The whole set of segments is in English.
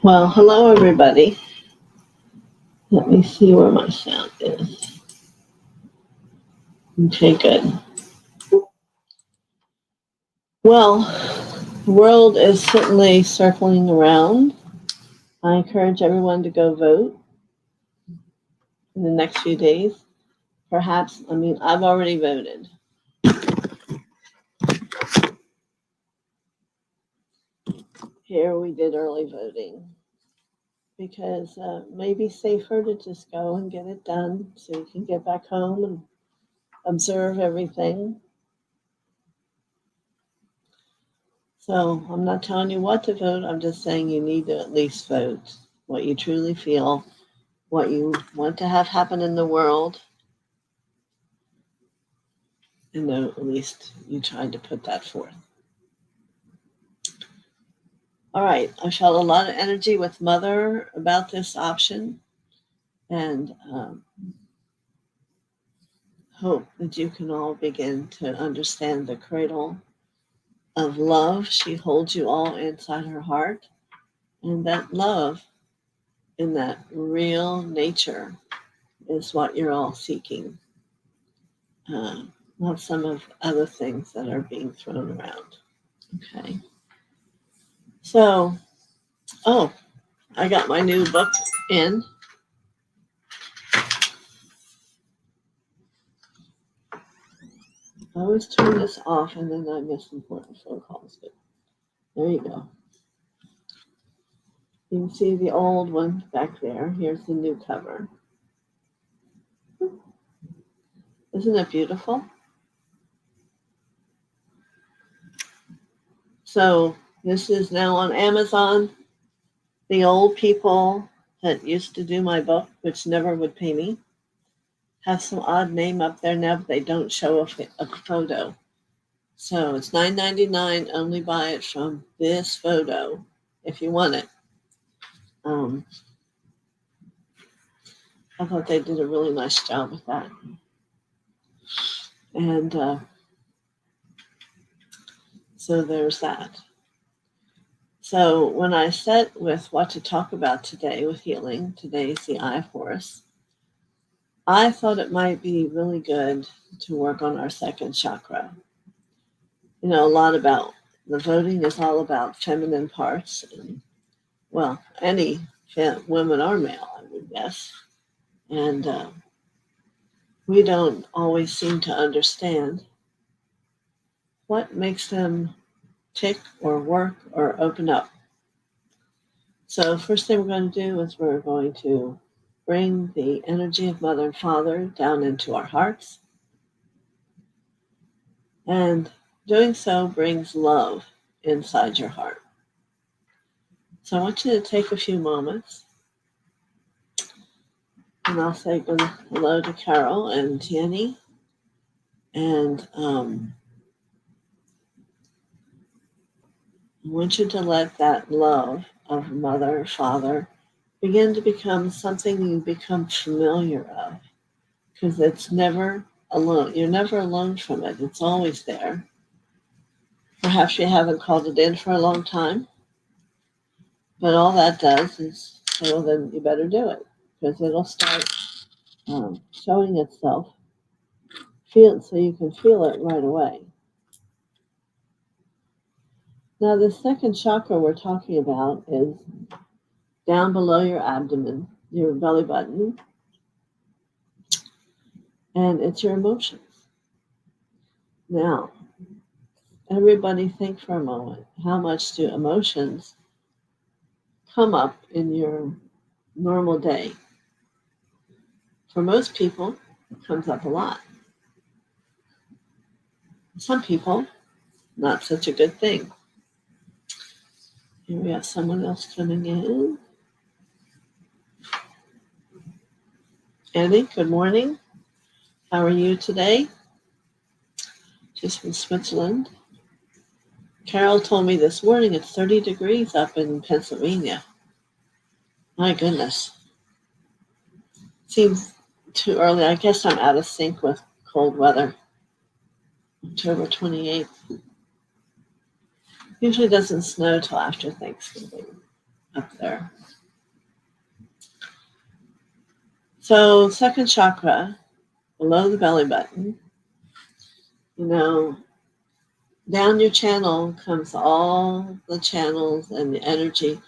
Well, hello everybody. Let me see where my sound is. Okay, good. Well, the world is certainly circling around. I encourage everyone to go vote in the next few days. Perhaps, I've already voted. Here we did early voting because it may be safer to just go and get it done so you can get back home and observe everything. So I'm not telling you what to vote. I'm just saying you need to at least vote what you truly feel, what you want to have happen in the world. And then at least you tried to put that forth. All right. I felt a lot of energy with Mother about this option and hope that you can all begin to understand the cradle of love. She holds you all inside her heart. And that love in that real nature is what you're all seeking. Not some of other things that are being thrown around. Okay. So, I got my new book in. I always turn this off and then I miss important phone calls, but there you go. You can see the old one back there. Here's the new cover. Isn't it beautiful? So this is now on Amazon. The old people that used to do my book, which never would pay me, have some odd name up there now, but they don't show a photo. So it's $9.99. Only buy it from this photo if you want it. I thought they did a really nice job with that. And so there's that. So when I set with what to talk about today with healing, today's the Eye of Horus, I thought it might be really good to work on our second chakra. You know, a lot about the voting is all about feminine parts. And, well, any women or male, I would guess. And we don't always seem to understand what makes them tick or work or open up. So first thing we're going to do is we're going to bring the energy of Mother and Father down into our hearts. And doing so brings love inside your heart. So I want you to take a few moments. And I'll say hello to Carol and Tierney. And I want you to let that love of Mother, Father, begin to become something you become familiar of. Because it's never alone. You're never alone from it. It's always there. Perhaps you haven't called it in for a long time. But all that does is say, well, then you better do it. Because it'll start showing itself. Feel it so you can feel it right away. Now, the second chakra we're talking about is down below your abdomen, your belly button, and it's your emotions. Now, everybody think for a moment, how much do emotions come up in your normal day? For most people, it comes up a lot. Some people, not such a good thing. Here we have someone else coming in. Annie, good morning. How are you today? She's from Switzerland. Carol told me this morning it's 30 degrees up in Pennsylvania. My goodness. Seems too early. I guess I'm out of sync with cold weather. October 28th. Usually doesn't snow till after Thanksgiving. up there. So second chakra, below the belly button, down your channel comes all the channels and the energy,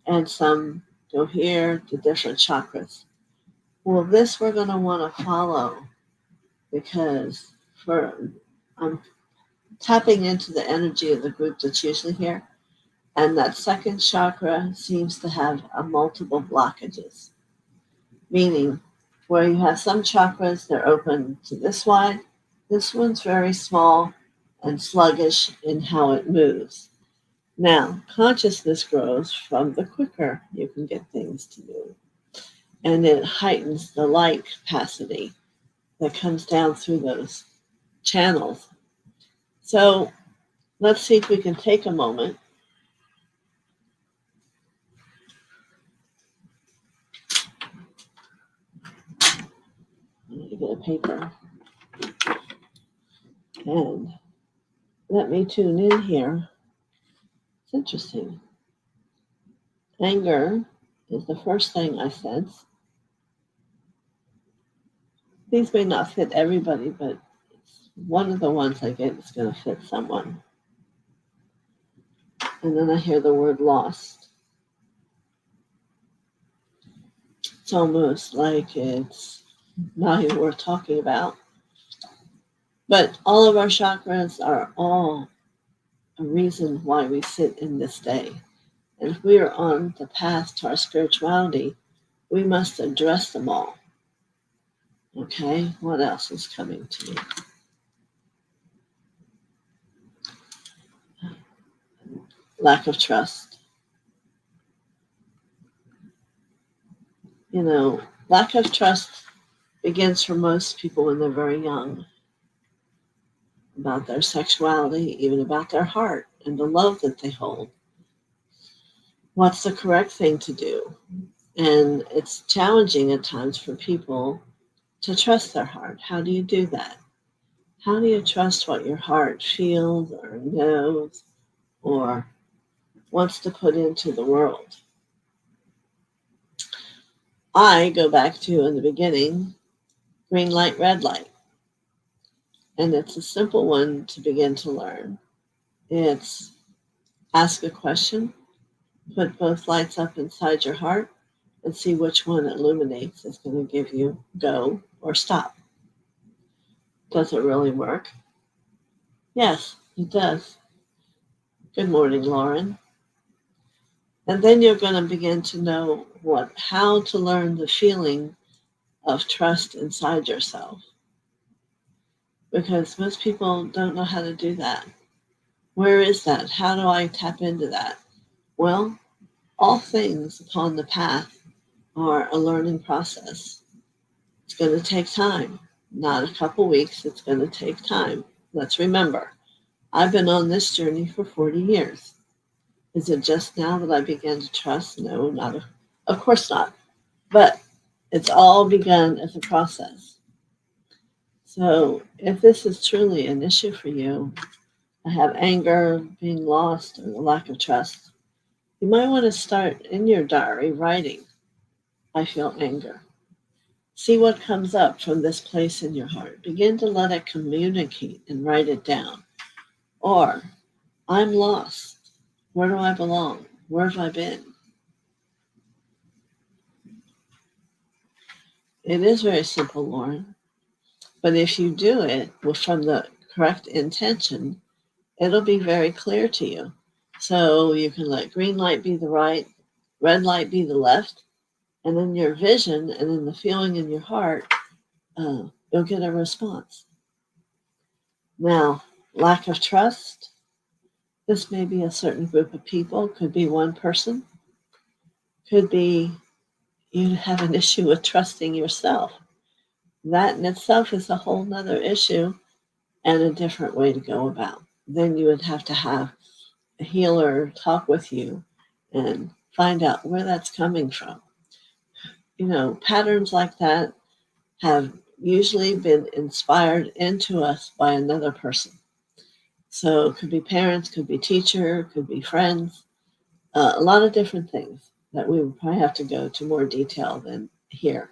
and some go here to different chakras. Well, this we're going to want to follow because I'm tapping into the energy of the group that's usually here, and that second chakra seems to have multiple blockages, meaning where you have some chakras, they're open to this wide. This one's very small and sluggish in how it moves. Now, consciousness grows from the quicker you can get things to move, and it heightens the light capacity that comes down through those channels. So let's see if we can take a moment. I need to get a paper. And let me tune in here. It's interesting. Anger is the first thing I sense. These may not fit everybody, but it's one of the ones I get is going to fit someone. And then I hear the word lost. It's almost like it's not even worth talking about. But all of our chakras are all a reason why we sit in this day. And if we are on the path to our spirituality, we must address them all. Okay, what else is coming to me? Lack of trust. Lack of trust begins for most people when they're very young, about their sexuality, even about their heart and the love that they hold. What's the correct thing to do? And it's challenging at times for people to trust their heart. How do you do that? How do you trust what your heart feels or knows or wants to put into the world? I go back to, in the beginning, green light, red light. And it's a simple one to begin to learn. It's ask a question, put both lights up inside your heart, and see which one illuminates is going to give you go or stop. Does it really work? Yes, it does. Good morning, Lauren. And then you're going to begin to know how to learn the feeling of trust inside yourself. Because most people don't know how to do that. Where is that? How do I tap into that? Well, all things upon the path are a learning process. It's going to take time, not a couple weeks. It's going to take time. Let's remember, I've been on this journey for 40 years. Is it just now that I began to trust? No, of course not. But it's all begun as a process. So if this is truly an issue for you, I have anger, being lost, or the lack of trust, you might want to start in your diary writing, I feel anger. See what comes up from this place in your heart. Begin to let it communicate and write it down. Or, I'm lost. Where do I belong? Where have I been? It is very simple, Lauren. But if you do it from the correct intention, it'll be very clear to you. So you can let green light be the right, red light be the left, and in your vision and in the feeling in your heart, you'll get a response. Now, lack of trust. This may be a certain group of people, could be one person, could be you have an issue with trusting yourself. That in itself is a whole nother issue and a different way to go about. Then you would have to have a healer talk with you and find out where that's coming from. Patterns like that have usually been inspired into us by another person. So it could be parents, could be teacher, could be friends. a lot of different things that we would probably have to go to more detail than here.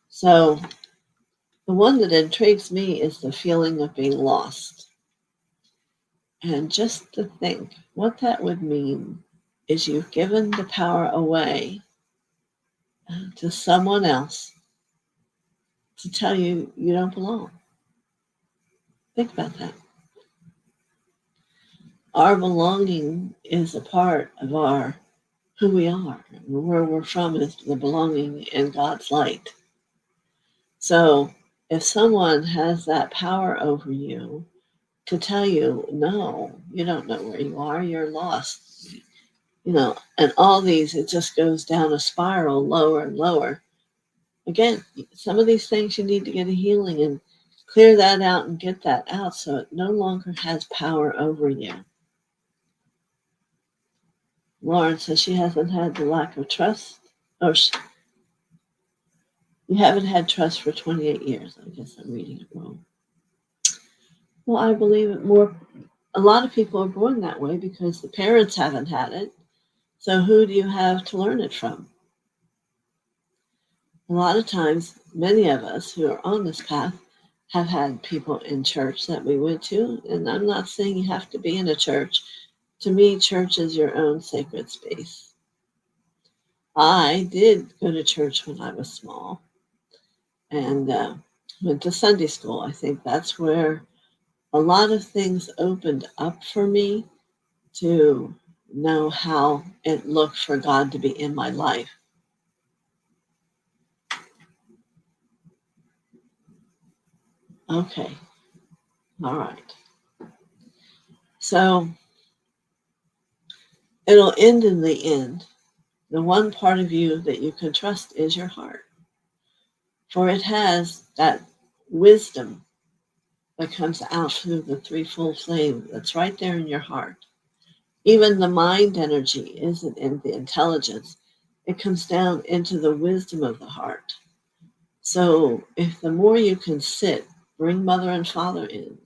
So the one that intrigues me is the feeling of being lost. And just to think what that would mean is you've given the power away to someone else to tell you you don't belong. Think about that. Our belonging is a part of our who we are. Where we're from is the belonging in God's light. So if someone has that power over you to tell you, no, you don't know where you are, you're lost, and all these, it just goes down a spiral lower and lower. Again, some of these things you need to get a healing and clear that out and get that out so it no longer has power over you. Lauren says she hasn't had the lack of trust, or you haven't had trust for 28 years. I guess I'm reading it wrong. Well, I believe it more. A lot of people are born that way because the parents haven't had it. So who do you have to learn it from? A lot of times, many of us who are on this path have had people in church that we went to. And I'm not saying you have to be in a church. To me, church is your own sacred space. I did go to church when I was small and went to Sunday school. I think that's where a lot of things opened up for me to know how it looked for God to be in my life. Okay. All right. So it'll end in the end. The one part of you that you can trust is your heart. For it has that wisdom that comes out through the threefold flame that's right there in your heart. Even the mind energy isn't in the intelligence. It comes down into the wisdom of the heart. So if the more you can sit, bring mother and father in,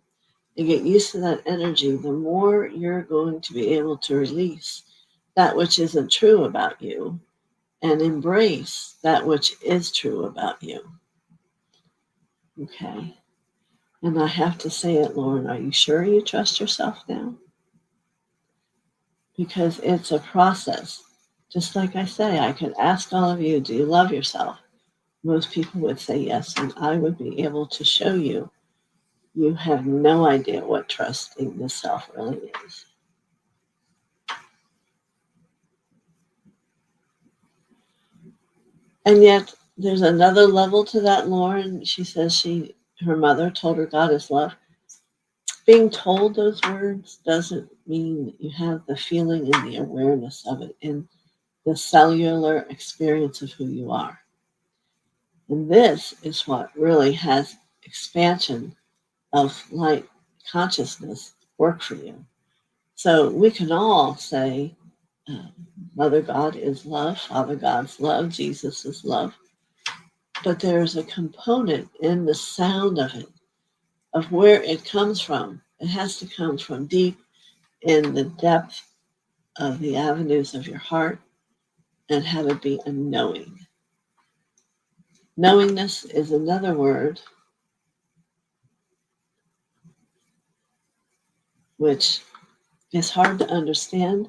and get used to that energy, the more you're going to be able to release that which isn't true about you and embrace that which is true about you. Okay. And I have to say it, Lauren, are you sure you trust yourself now? Because it's a process. Just like I say, I could ask all of you, do you love yourself? Most people would say yes, and I would be able to show you you have no idea what trusting the self really is. And yet there's another level to that, Lauren. She says her mother told her God is love. Being told those words doesn't mean you have the feeling and the awareness of it in the cellular experience of who you are. And this is what really has expansion of light consciousness work for you. So we can all say, Mother God is love, Father God's love, Jesus is love. But there's a component in the sound of it, of where it comes from. It has to come from deep in the depth of the avenues of your heart and have it be a knowing. Knowingness is another word which is hard to understand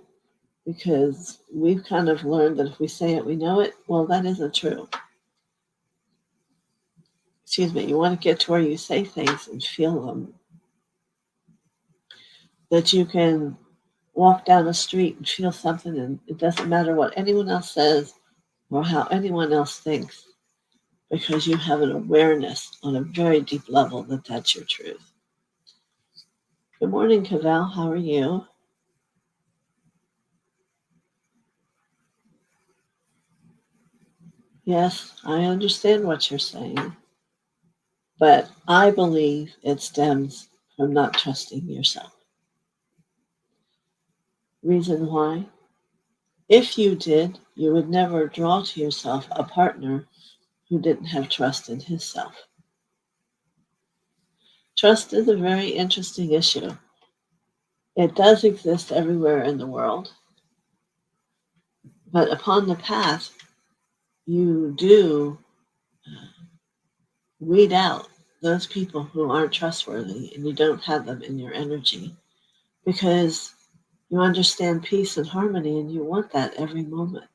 because we've kind of learned that if we say it, we know it. Well, that isn't true. Excuse me, you want to get to where you say things and feel them. That you can walk down the street and feel something, and it doesn't matter what anyone else says or how anyone else thinks, because you have an awareness on a very deep level that that's your truth. Good morning, Cavell. How are you? Yes, I understand what you're saying, but I believe it stems from not trusting yourself. Reason why? If you did, you would never draw to yourself a partner who didn't have trust in himself. Trust is a very interesting issue. It does exist everywhere in the world. But upon the path, you do weed out those people who aren't trustworthy, and you don't have them in your energy, because you understand peace and harmony, and you want that every moment.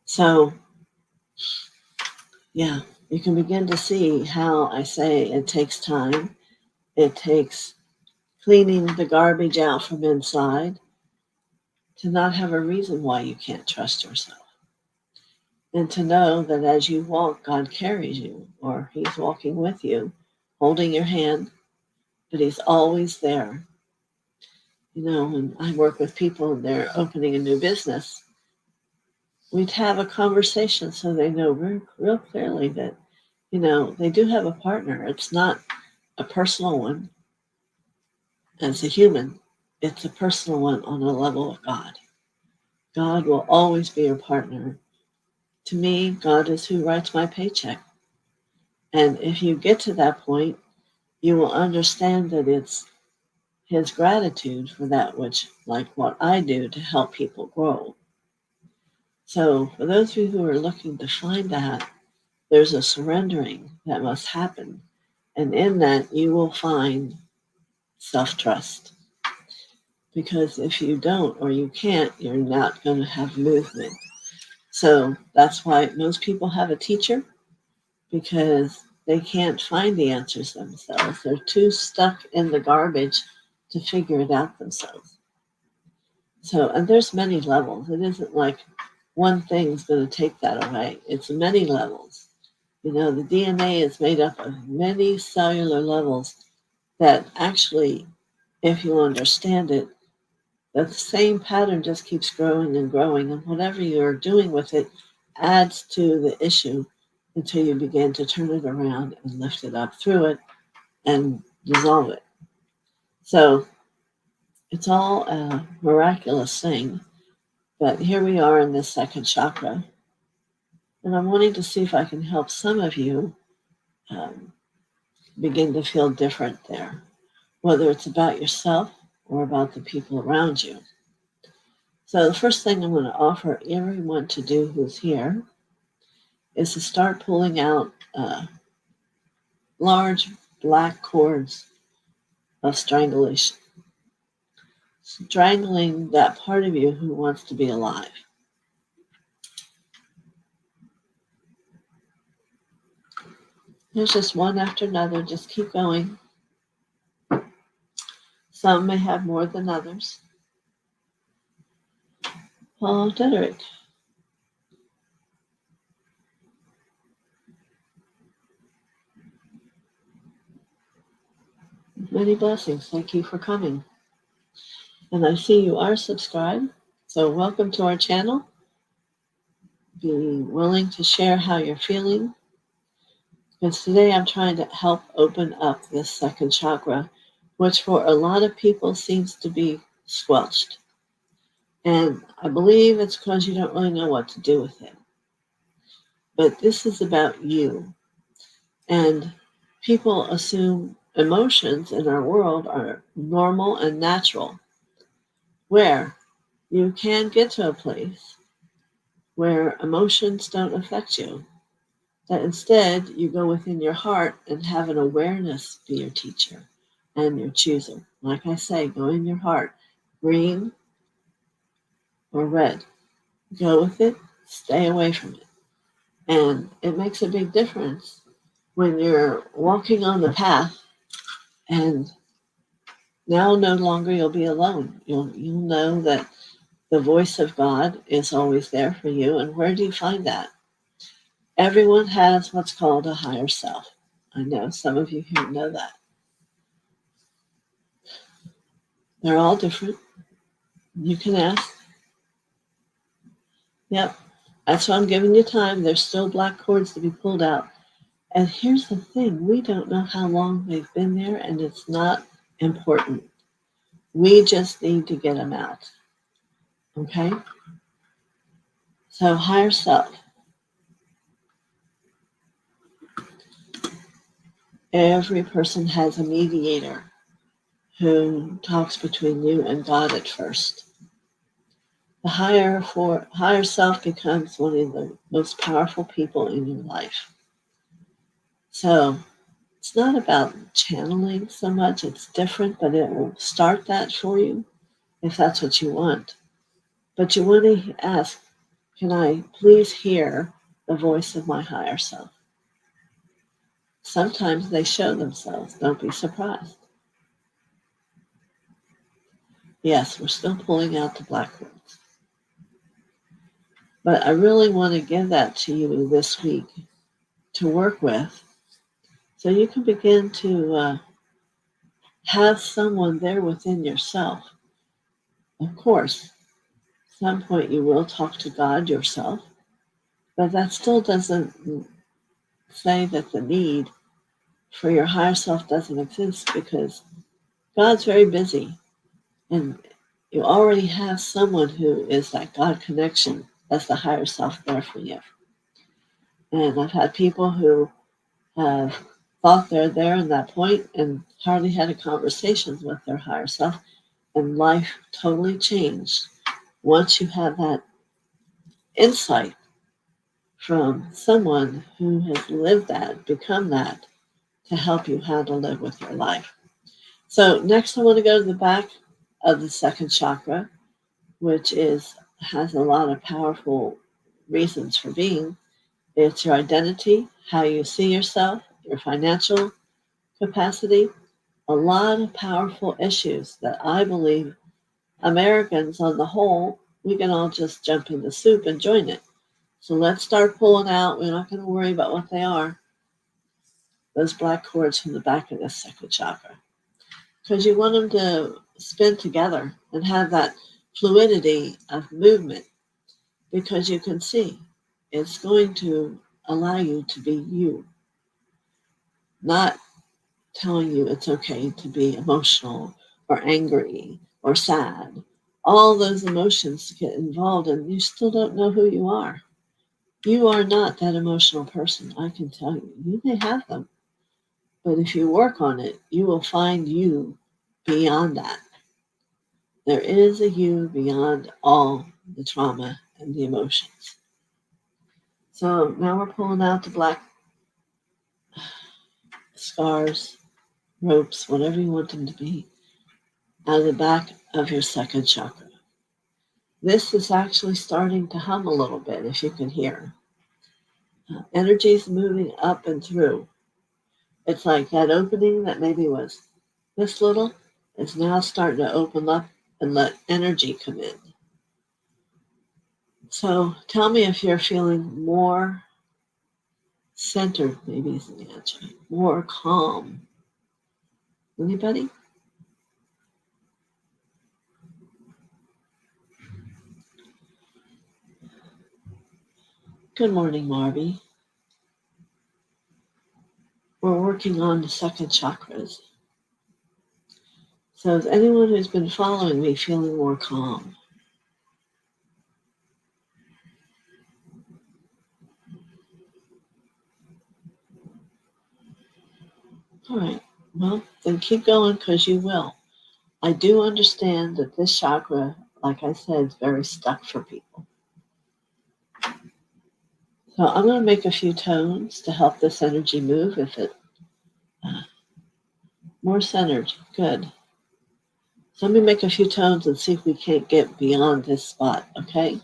So, yeah, you can begin to see how I say it takes time. It takes cleaning the garbage out from inside to not have a reason why you can't trust yourself. And to know that as you walk, God carries you, or He's walking with you, holding your hand, but He's always there. When I work with people and they're opening a new business, we'd have a conversation so they know real clearly that, they do have a partner. It's not a personal one as a human. It's a personal one on a level of God. God will always be your partner. To me, God is who writes my paycheck. And if you get to that point, you will understand that it's His gratitude for that which, like what I do to help people grow. So for those of you who are looking to find that, there's a surrendering that must happen. And in that, you will find self-trust. Because if you don't or you can't, you're not going to have movement. So that's why most people have a teacher, because they can't find the answers themselves. They're too stuck in the garbage to figure it out themselves. So, and there's many levels. It isn't like one thing's going to take that away. It's many levels. The DNA is made up of many cellular levels that actually, if you understand it, the same pattern just keeps growing and growing, and whatever you're doing with it adds to the issue until you begin to turn it around and lift it up through it and dissolve it. So it's all a miraculous thing. But here we are in this second chakra, and I'm wanting to see if I can help some of you begin to feel different there, whether it's about yourself or about the people around you. So the first thing I'm going to offer everyone to do who's here is to start pulling out large black cords of strangulation, strangling that part of you who wants to be alive. There's just one after another. Just keep going. Some may have more than others. Paul Dederick. Many blessings. Thank you for coming. And I see you are subscribed. So welcome to our channel. Be willing to share how you're feeling. Because today I'm trying to help open up this second chakra, which for a lot of people seems to be squelched. And I believe it's because you don't really know what to do with it. But this is about you. And people assume emotions in our world are normal and natural, where you can get to a place where emotions don't affect you. That instead you go within your heart and have an awareness be your teacher and your chooser. Like I say, go in your heart, green or red. Go with it, stay away from it. And it makes a big difference when you're walking on the path, and now no longer you'll be alone. You'll know that the voice of God is always there for you. And where do you find that? Everyone has what's called a higher self. I know some of you here know that. They're all different. You can ask. Yep, that's why I'm giving you time. There's still black cords to be pulled out. And here's the thing. We don't know how long they've been there, and it's not important. We just need to get them out. Okay? So higher self. Every person has a mediator who talks between you and God at first. The higher self becomes one of the most powerful people in your life. So it's not about channeling so much, it's different, but it will start that for you if that's what you want. But you want to ask, can I please hear the voice of my higher self? Sometimes they show themselves. Don't be surprised. Yes, we're still pulling out the black words. But I really want to give that to you this week to work with so you can begin to have someone there within yourself. Of course, at some point you will talk to God yourself, but that still doesn't say that the need for your higher self doesn't exist, because God's very busy and you already have someone who is that God connection as the higher self there for you. And I've had people who have thought they're there in that point and hardly had a conversation with their higher self, and life totally changed once you have that insight from someone who has lived that, become that, to help you how to live with your life. So next I want to go to the back of the second chakra, which has a lot of powerful reasons for being. It's your identity, how you see yourself, your financial capacity, a lot of powerful issues that I believe Americans on the whole, we can all just jump in the soup and join it. So let's start pulling out. We're not going to worry about what they are. Those black cords from the back of the second chakra. Because you want them to spin together and have that fluidity of movement, because you can see it's going to allow you to be you, not telling you it's okay to be emotional or angry or sad. All those emotions get involved and you still don't know who you are. You are not that emotional person, I can tell you. You may have them, but if you work on it, you will find you beyond that. There is a you beyond all the trauma and the emotions. So now we're pulling out the black scars, ropes, whatever you want them to be, out of the back of your second chakra. This is actually starting to hum a little bit, if you can hear. Energy is moving up and through. It's like that opening that maybe was this little is now starting to open up and let energy come in. So tell me if you're feeling more centered, maybe is the answer, more calm. Anybody? Good morning, Marby. We're working on the second chakras. So is anyone who's been following me feeling more calm? All right. Well, then keep going, because you will. I do understand that this chakra, like I said, is very stuck for people. So I'm going to make a few tones to help this energy move. If it more centered, good. So let me make a few tones and see if we can't get beyond this spot, okay?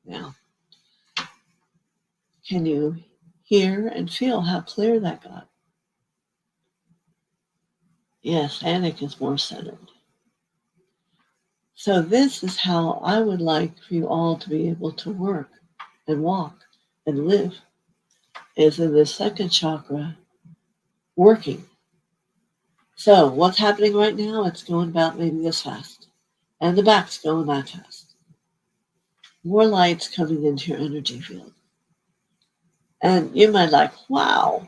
Now, can you hear and feel how clear that got? Yes, Anik is more centered. So this is how I would like for you all to be able to work and walk and live, is in the second chakra, working. So what's happening right now? It's going about maybe this fast. And the back's going that fast. More light's coming into your energy field. And you might like, wow.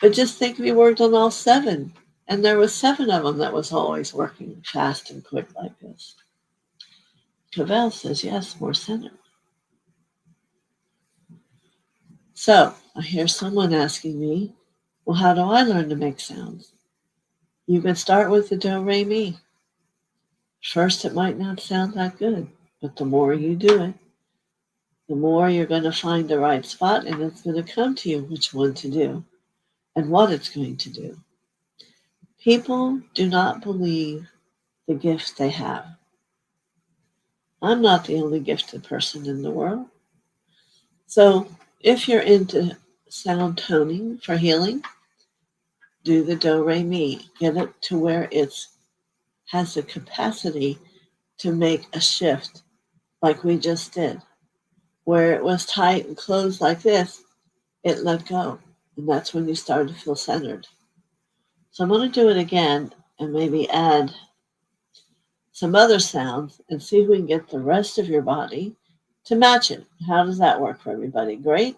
But just think we worked on all 7. And there was 7 of them that was always working fast and quick like this. Cavell says, yes, more centered. So I hear someone asking me, well, how do I learn to make sounds? You can start with the do, re, mi. First, it might not sound that good, but the more you do it, the more you're going to find the right spot, and it's going to come to you which one to do and what it's going to do. People do not believe the gifts they have. I'm not the only gifted person in the world. So if you're into sound toning for healing, do the do, re, mi. Get it to where it has the capacity to make a shift like we just did. Where it was tight and closed like this, it let go. And that's when you start to feel centered. So I'm going to do it again and maybe add some other sounds and see if we can get the rest of your body to match it. How does that work for everybody? Great?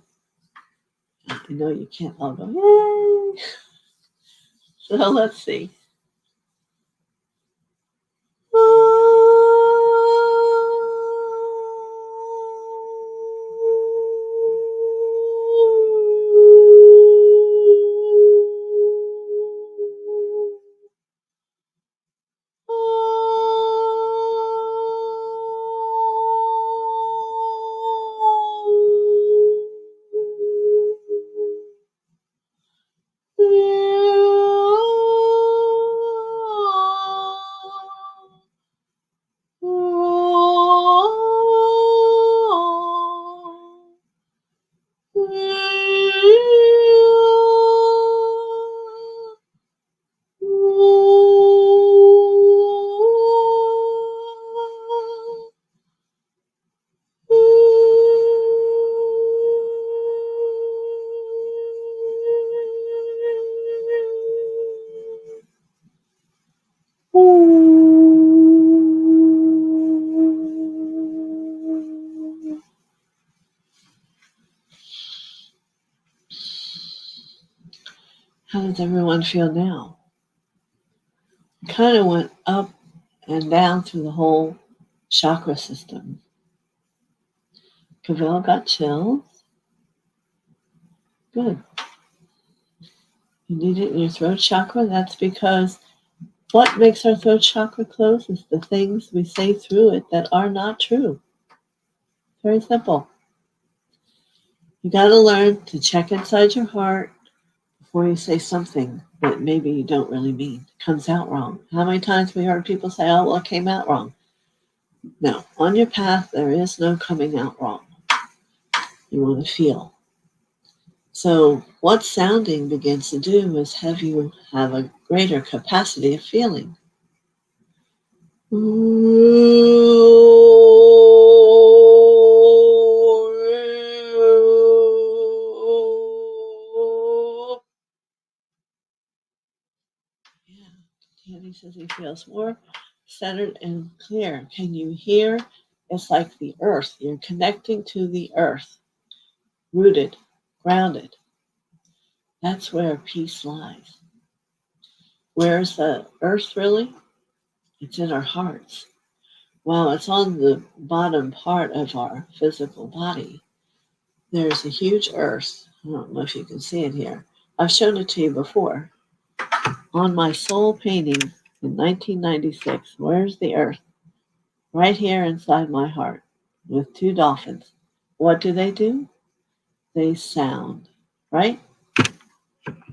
I know you can't all go, yay! So let's see. How does everyone feel now? Kind of went up and down through the whole chakra system. Cavell got chills. Good. You need it in your throat chakra. That's because what makes our throat chakra close is the things we say through it that are not true. Very simple. You got to learn to check inside your heart before you say something that maybe you don't really mean. It comes out wrong. How many times have we heard people say, oh, well, it came out wrong? No. On your path, there is no coming out wrong. You want to feel. So what sounding begins to do is have you have a greater capacity of feeling. Danny says he feels more centered and clear. Can you hear? It's like the earth. You're connecting to the earth. Rooted, grounded. That's where peace lies. Where's the earth really? It's in our hearts. Well, it's on the bottom part of our physical body. There's a huge earth. I don't know if you can see it here. I've shown it to you before. On my soul painting in 1996, where's the earth? Right here inside my heart with 2 dolphins. What do? They sound, right?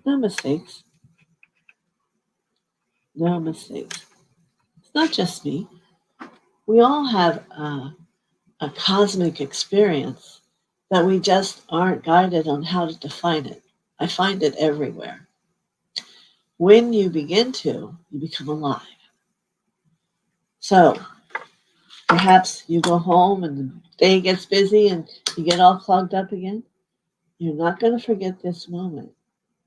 No mistakes. No mistakes. It's not just me. We all have a cosmic experience that we just aren't guided on how to define it. I find it everywhere. When you begin to, you become alive. So perhaps you go home and the day gets busy and you get all clogged up again. You're not going to forget this moment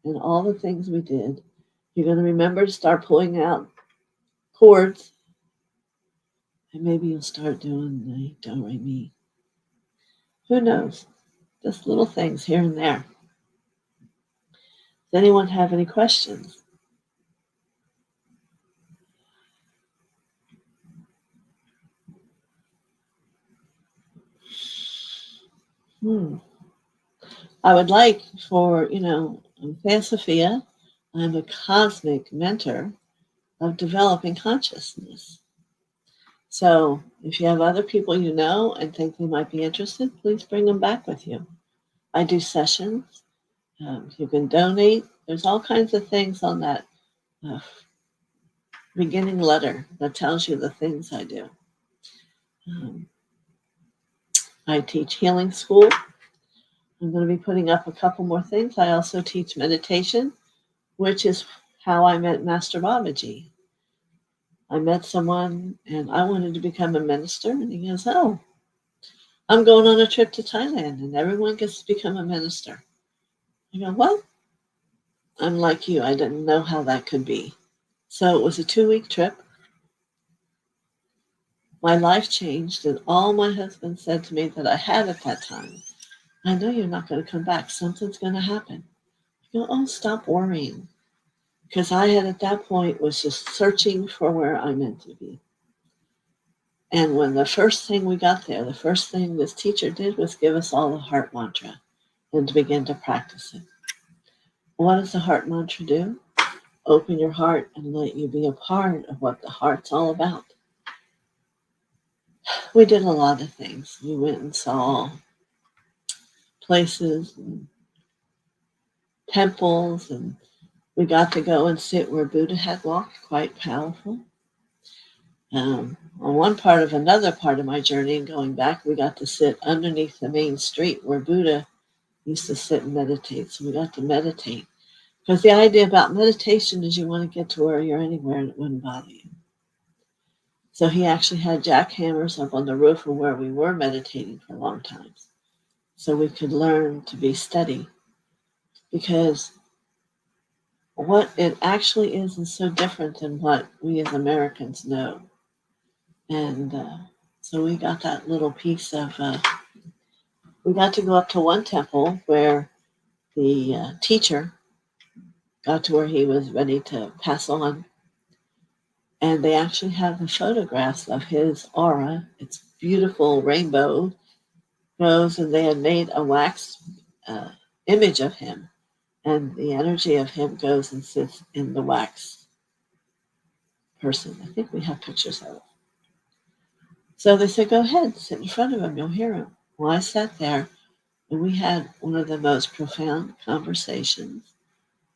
and all the things we did. You're going to remember to start pulling out chords, and maybe you'll start doing the do, re, mi. Who knows? Just little things here and there. Does anyone have any questions? I would like for, I'm TheoSophia. I'm a cosmic mentor of developing consciousness. So if you have other people you know and think they might be interested, please bring them back with you. I do sessions. You can donate. There's all kinds of things on that beginning letter that tells you the things I do. I teach healing school. I'm going to be putting up a couple more things. I also teach meditation, which is how I met Master Babaji. I met someone and I wanted to become a minister, and he goes, "Oh, I'm going on a trip to Thailand and everyone gets to become a minister." I go, "What?" I'm like you. I didn't know how that could be. So it was a 2-week trip. My life changed, and all my husband said to me that I had at that time, "I know you're not going to come back. Something's going to happen." I go, "Oh, stop worrying." Because I had at that point was just searching for where I meant to be. And when the first thing we got there, the first thing this teacher did was give us all the heart mantra and to begin to practice it. What does the heart mantra do? Open your heart and let you be a part of what the heart's all about. We did a lot of things. We went and saw places and temples, and we got to go and sit where Buddha had walked, quite powerful. On another part of my journey and going back, we got to sit underneath the main street where Buddha used to sit and meditate. So we got to meditate. Because the idea about meditation is you want to get to where you're anywhere and it wouldn't bother you. So he actually had jackhammers up on the roof of where we were meditating for long times. So we could learn to be steady. Because what it actually is so different than what we as Americans know. And so we got that little piece of, we got to go up to one temple where the teacher got to where he was ready to pass on. And they actually have the photographs of his aura. It's beautiful rainbow goes, and they had made a wax image of him. And the energy of him goes and sits in the wax person. I think we have pictures of it. So they said, "Go ahead, sit in front of him, you'll hear him." Well, I sat there, and we had one of the most profound conversations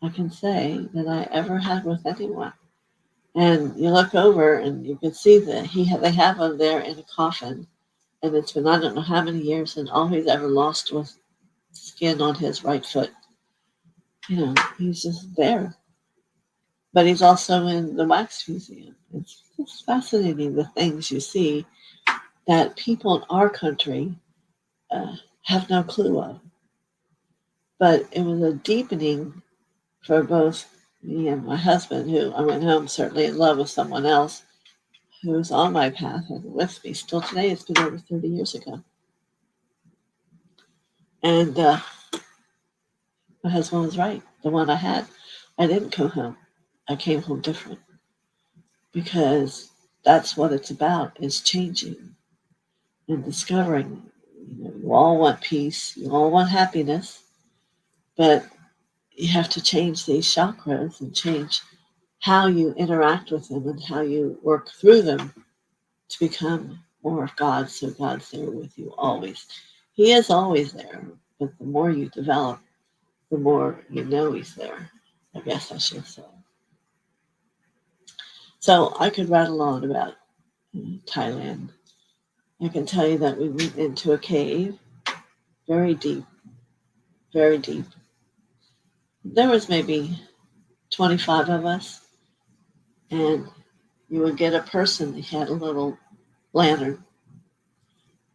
I can say that I ever had with anyone. And you look over, and you can see that they have him there in a coffin, and it's been I don't know how many years, and all he's ever lost was skin on his right foot. He's just there. But he's also in the wax museum. It's just fascinating the things you see that people in our country have no clue of. But it was a deepening for both me and my husband, who I went home certainly in love with someone else who was on my path and with me still today. It's been over 30 years ago. And my husband was right. The one I had, I didn't come home. I came home different, because that's what it's about, is changing and discovering. You all want peace, you all want happiness, but you have to change these chakras and change how you interact with them and how you work through them to become more of God, so God's there with you always. He is always there, but the more you develop, the more you know he's there, I guess I should say. So I could rattle on about Thailand. I can tell you that we went into a cave, very deep, very deep. There was maybe 25 of us, and you would get a person that had a little lantern,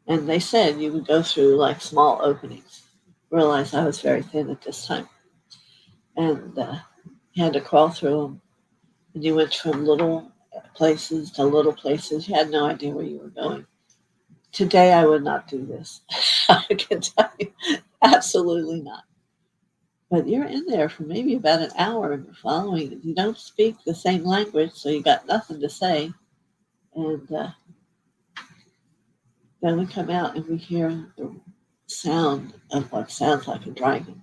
and they said you would go through like small openings. Realized I was very thin at this time, and you had to crawl through them, and you went from little places to little places. You had no idea where you were going. Today, I would not do this. I can tell you, absolutely not. But you're in there for maybe about an hour and you're following it. You don't speak the same language, so you got nothing to say. And then we come out and we hear the sound of what sounds like a dragon.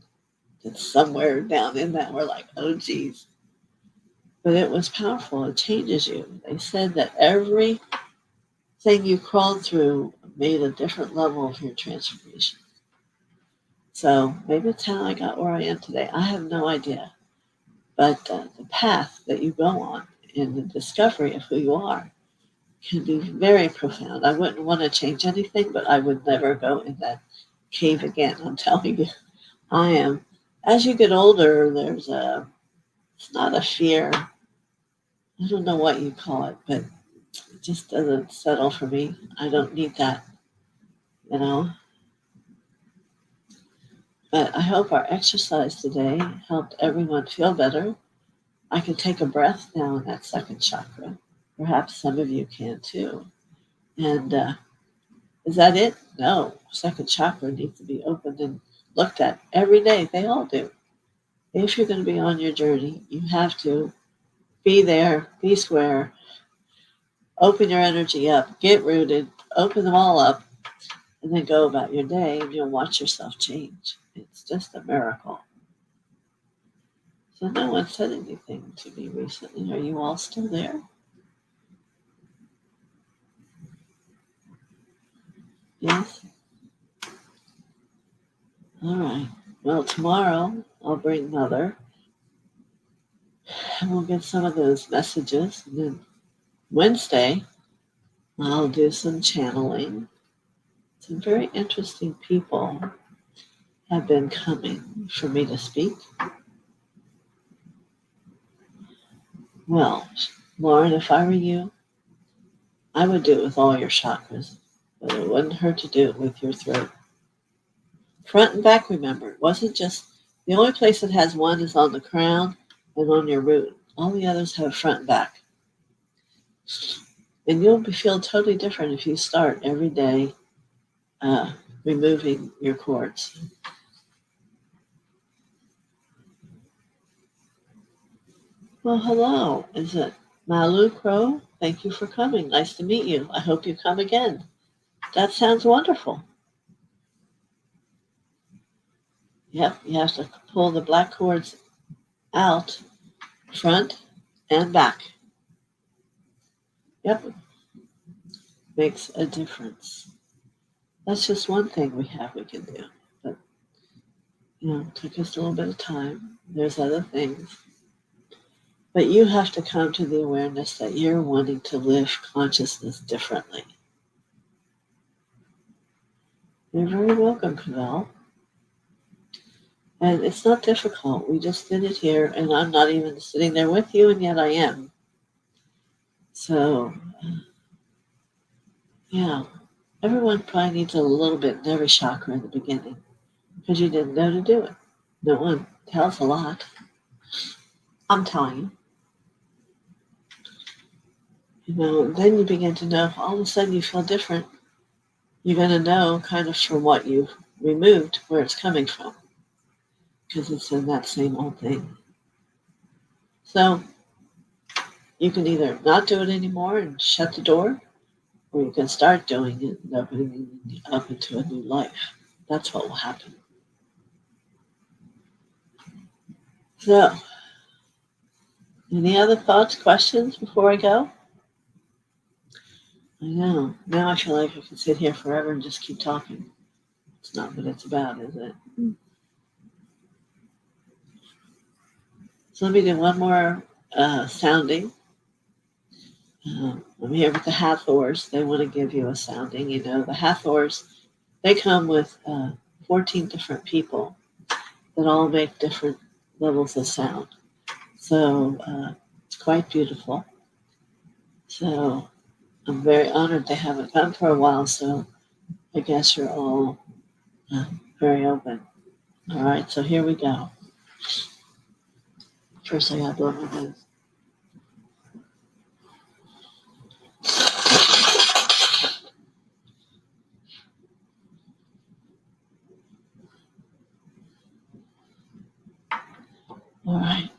It's somewhere down in that. We're like, oh, geez. But it was powerful. It changes you. They said that everything you crawled through made a different level of your transformation. So maybe it's how I got where I am today. I have no idea. But the path that you go on in the discovery of who you are can be very profound. I wouldn't want to change anything, but I would never go in that cave again. I'm telling you, I am. As you get older, it's not a fear. I don't know what you call it, but it just doesn't settle for me. I don't need that, you know. But I hope our exercise today helped everyone feel better. I can take a breath now in that second chakra. Perhaps some of you can too. And is that it? No. Second chakra needs to be opened and looked at every day. They all do. If you're going to be on your journey, you have to be there, be square, open your energy up, get rooted, open them all up, and then go about your day, and you'll watch yourself change. It's just a miracle. So no one said anything to me recently. Are you all still there? Yes? All right. Well, tomorrow I'll bring Mother, and we'll get some of those messages. And then Wednesday, I'll do some channeling. Some very interesting people have been coming for me to speak. Well, Lauren, if I were you, I would do it with all your chakras, but it wouldn't hurt to do it with your throat. Front and back, remember, it wasn't just, the only place that has one is on the crown and on your root. All the others have front and back. And you'll feel totally different if you start every day removing your cords. Well, hello. Is it Malu Crow? Thank you for coming. Nice to meet you. I hope you come again. That sounds wonderful. Yep, you have to pull the black cords out, front and back. Yep, makes a difference. That's just one thing we can do. But, it took us a little bit of time. There's other things. But you have to come to the awareness that you're wanting to live consciousness differently. You're very welcome, Cavell. And it's not difficult. We just did it here, and I'm not even sitting there with you, and yet I am. So, yeah, everyone probably needs a little bit in every chakra in the beginning because you didn't know to do it. No one tells a lot. I'm telling you. Then you begin to know, all of a sudden you feel different. You're going to know kind of from what you've removed where it's coming from because it's in that same old thing. So you can either not do it anymore and shut the door, or you can start doing it and opening up into a new life. That's what will happen. So, any other thoughts, questions before I go? I know. Now I feel like I can sit here forever and just keep talking. It's not what it's about, is it? So let me do one more sounding. I'm here with the Hathors. They want to give you a sounding. The Hathors, they come with 14 different people that all make different levels of sound. So it's quite beautiful. So I'm very honored they haven't come for a while, so I guess you're all very open. All right, so here we go. First I gotta blow my nose. All right.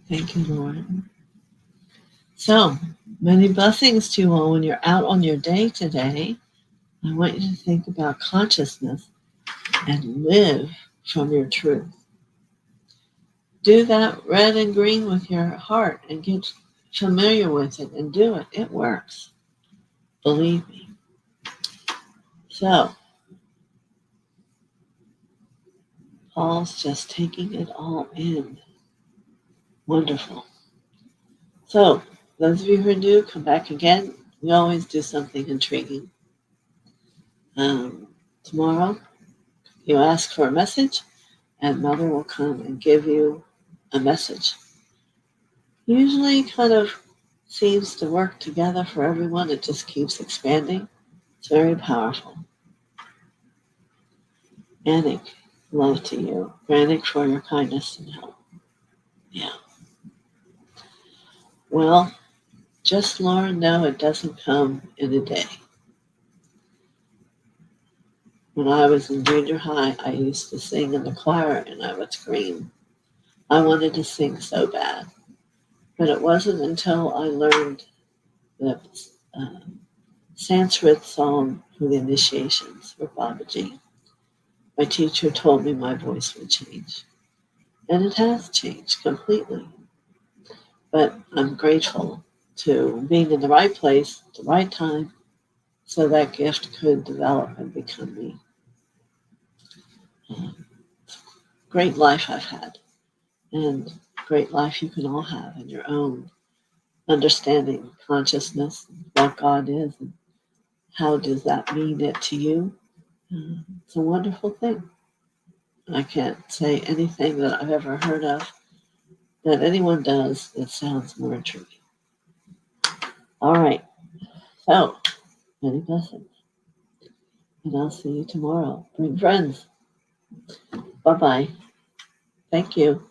Thank you, Lord. So, many blessings to you all. When you're out on your day today, I want you to think about consciousness and live from your truth. Do that red and green with your heart and get familiar with it and do it. It works. Believe me. So, Paul's just taking it all in. Wonderful. So, those of you who are new, come back again. We always do something intriguing. Tomorrow, you ask for a message, and Mother will come and give you a message. Usually kind of seems to work together for everyone. It just keeps expanding. It's very powerful. Anik, love to you. Granik, for your kindness and help. Yeah. Well, just learn, no, it doesn't come in a day. When I was in junior high, I used to sing in the choir and I would scream. I wanted to sing so bad. But it wasn't until I learned the Sanskrit song for the initiations for Babaji. My teacher told me my voice would change. And it has changed completely. But I'm grateful to being in the right place at the right time so that gift could develop and become me. Great life I've had, and great life you can all have in your own understanding consciousness, what God is, and how does that mean it to you. It's a wonderful thing. I can't say anything that I've ever heard of that anyone does that sounds more intriguing. All right, so many blessings, and I'll see you tomorrow. Bring friends. Bye-bye. Thank you.